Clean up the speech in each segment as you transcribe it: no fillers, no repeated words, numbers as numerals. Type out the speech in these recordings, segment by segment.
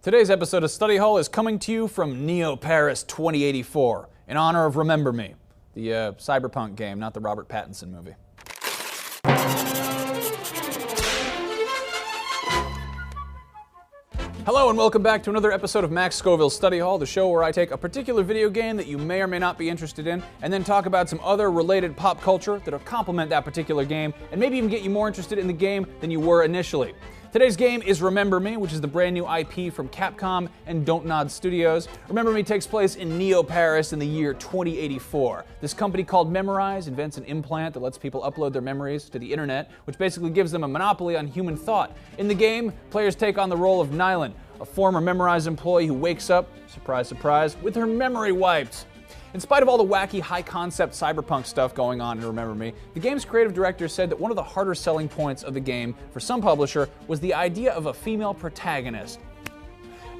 Today's episode of Study Hall is coming to you from Neo Paris 2084, in honor of Remember Me, the Cyberpunk game, not the Robert Pattinson movie. Hello and welcome back to another episode of Max Scoville's Study Hall, the show where I take a particular video game that you may or may not be interested in, and then talk about some other related pop culture that'll complement that particular game, and maybe even get you more interested in the game than you were initially. Today's game is Remember Me, which is the brand new IP from Capcom and Don't Nod Studios. Remember Me takes place in Neo Paris in the year 2084. This company called Memorize invents an implant that lets people upload their memories to the internet, which basically gives them a monopoly on human thought. In the game, players take on the role of Nylan, a former Memorize employee who wakes up, surprise, surprise, with her memory wiped. In spite of all the wacky, high-concept cyberpunk stuff going on in Remember Me, the game's creative director said that one of the harder selling points of the game for some publisher was the idea of a female protagonist.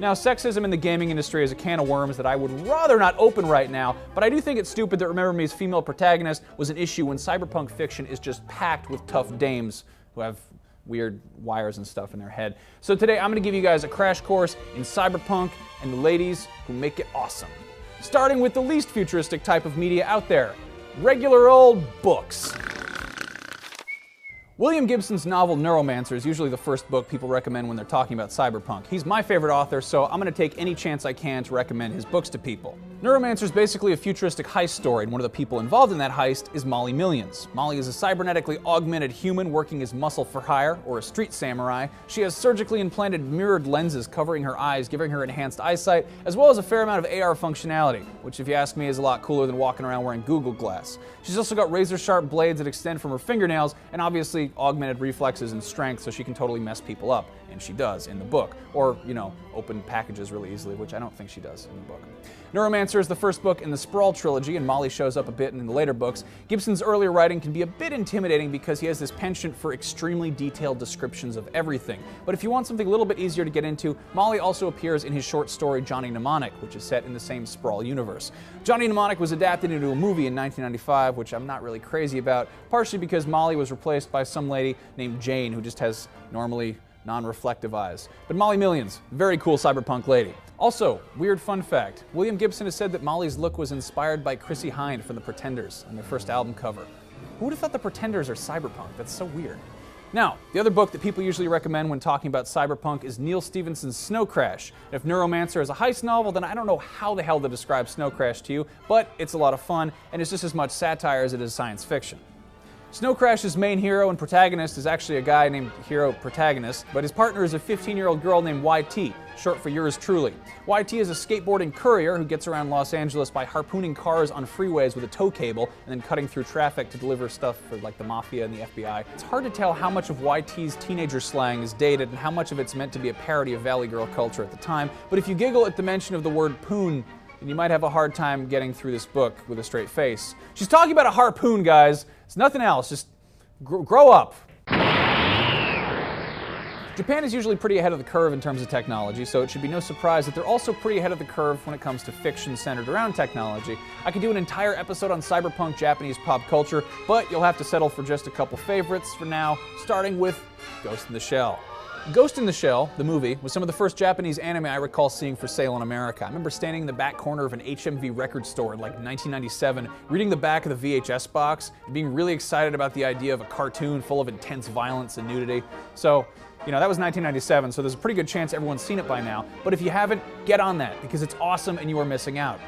Now, sexism in the gaming industry is a can of worms that I would rather not open right now, but I do think it's stupid that Remember Me's female protagonist was an issue when cyberpunk fiction is just packed with tough dames who have weird wires and stuff in their head. So today I'm going to give you guys a crash course in cyberpunk and the ladies who make it awesome. Starting with the least futuristic type of media out there, regular old books. William Gibson's novel Neuromancer is usually the first book people recommend when they're talking about cyberpunk. He's my favorite author, so I'm going to take any chance I can to recommend his books to people. Neuromancer is basically a futuristic heist story, and one of the people involved in that heist is Molly Millions. Molly is a cybernetically augmented human working as muscle for hire, or a street samurai. She has surgically implanted mirrored lenses covering her eyes, giving her enhanced eyesight, as well as a fair amount of AR functionality, which if you ask me is a lot cooler than walking around wearing Google Glass. She's also got razor-sharp blades that extend from her fingernails, and obviously augmented reflexes and strength, so she can totally mess people up, and she does in the book. Or, you know, open packages really easily, which I don't think she does in the book. Neuromancer is the first book in the Sprawl trilogy, and Molly shows up a bit in the later books. Gibson's earlier writing can be a bit intimidating because he has this penchant for extremely detailed descriptions of everything. But if you want something a little bit easier to get into, Molly also appears in his short story Johnny Mnemonic, which is set in the same Sprawl universe. Johnny Mnemonic was adapted into a movie in 1995, which I'm not really crazy about, partially because Molly was replaced by some lady named Jane who just has normally non-reflective eyes. But Molly Millions, very cool cyberpunk lady. Also, weird fun fact, William Gibson has said that Molly's look was inspired by Chrissie Hynde from The Pretenders on their first album cover. Who would have thought The Pretenders are cyberpunk? That's so weird. Now, the other book that people usually recommend when talking about cyberpunk is Neil Stephenson's Snow Crash. And if Neuromancer is a heist novel, then I don't know how the hell to describe Snow Crash to you, but it's a lot of fun, and it's just as much satire as it is science fiction. Snow Crash's main hero and protagonist is actually a guy named Hero Protagonist, but his partner is a 15-year-old girl named YT, short for yours truly. YT is a skateboarding courier who gets around Los Angeles by harpooning cars on freeways with a tow cable and then cutting through traffic to deliver stuff for like the mafia and the FBI. It's hard to tell how much of YT's teenager slang is dated and how much of it's meant to be a parody of Valley Girl culture at the time, but if you giggle at the mention of the word poon, then you might have a hard time getting through this book with a straight face. She's talking about a harpoon, guys. It's nothing else, just grow up. Japan is usually pretty ahead of the curve in terms of technology, so it should be no surprise that they're also pretty ahead of the curve when it comes to fiction centered around technology. I could do an entire episode on cyberpunk Japanese pop culture, but you'll have to settle for just a couple favorites for now, starting with Ghost in the Shell. Ghost in the Shell, the movie, was some of the first Japanese anime I recall seeing for sale in America. I remember standing in the back corner of an HMV record store in like 1997, reading the back of the VHS box, and being really excited about the idea of a cartoon full of intense violence and nudity. So, you know, that was 1997, so there's a pretty good chance everyone's seen it by now. But if you haven't, get on that, because it's awesome and you are missing out.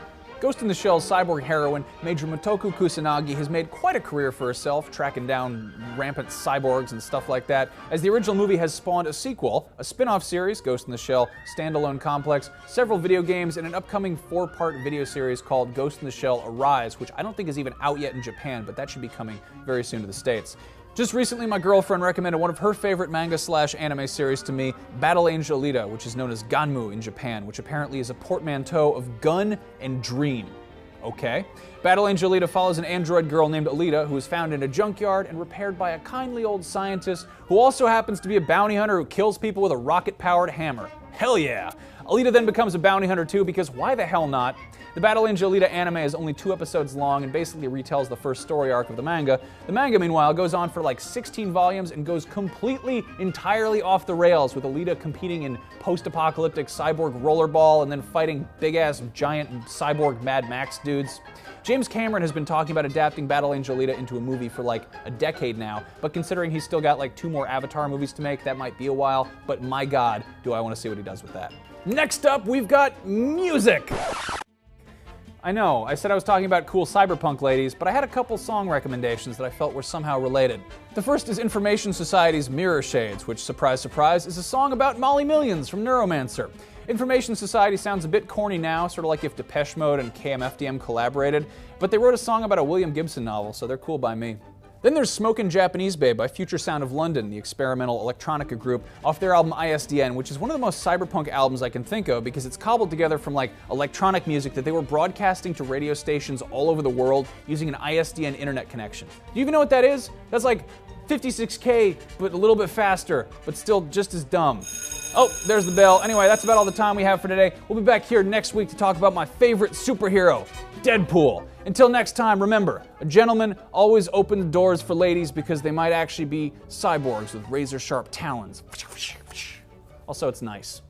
Ghost in the Shell's cyborg heroine, Major Motoko Kusanagi, has made quite a career for herself, tracking down rampant cyborgs and stuff like that, as the original movie has spawned a sequel, a spin-off series, Ghost in the Shell, standalone complex, several video games, and an upcoming 4-part video series called Ghost in the Shell Arise, which I don't think is even out yet in Japan, but that should be coming very soon to the States. Just recently, my girlfriend recommended one of her favorite manga/anime series to me, Battle Angel Alita, which is known as Ganmu in Japan, which apparently is a portmanteau of gun and dream. Okay. Battle Angel Alita follows an android girl named Alita who is found in a junkyard and repaired by a kindly old scientist who also happens to be a bounty hunter who kills people with a rocket-powered hammer. Hell yeah! Alita then becomes a bounty hunter too, because why the hell not? The Battle Angel Alita anime is only 2 episodes long and basically retells the first story arc of the manga. The manga, meanwhile, goes on for like 16 volumes and goes completely, entirely off the rails, with Alita competing in post-apocalyptic cyborg rollerball and then fighting big-ass giant cyborg Mad Max dudes. James Cameron has been talking about adapting Battle Angel Alita into a movie for like a decade now, but considering he's still got like 2 more Avatar movies to make, that might be a while, but my god, do I want to see what he does with that. Next up, we've got music! I know, I said I was talking about cool cyberpunk ladies, but I had a couple song recommendations that I felt were somehow related. The first is Information Society's Mirror Shades, which, surprise, surprise, is a song about Molly Millions from Neuromancer. Information Society sounds a bit corny now, sort of like if Depeche Mode and KMFDM collaborated, but they wrote a song about a William Gibson novel, so they're cool by me. Then there's Smokin' Japanese Babe by Future Sound of London, the experimental electronica group, off their album ISDN, which is one of the most cyberpunk albums I can think of because it's cobbled together from like electronic music that they were broadcasting to radio stations all over the world using an ISDN internet connection. Do you even know what that is? That's like 56K, but a little bit faster, but still just as dumb. Oh, there's the bell. Anyway, that's about all the time we have for today. We'll be back here next week to talk about my favorite superhero, Deadpool. Until next time, remember, a gentleman always opens doors for ladies because they might actually be cyborgs with razor-sharp talons. Also, it's nice.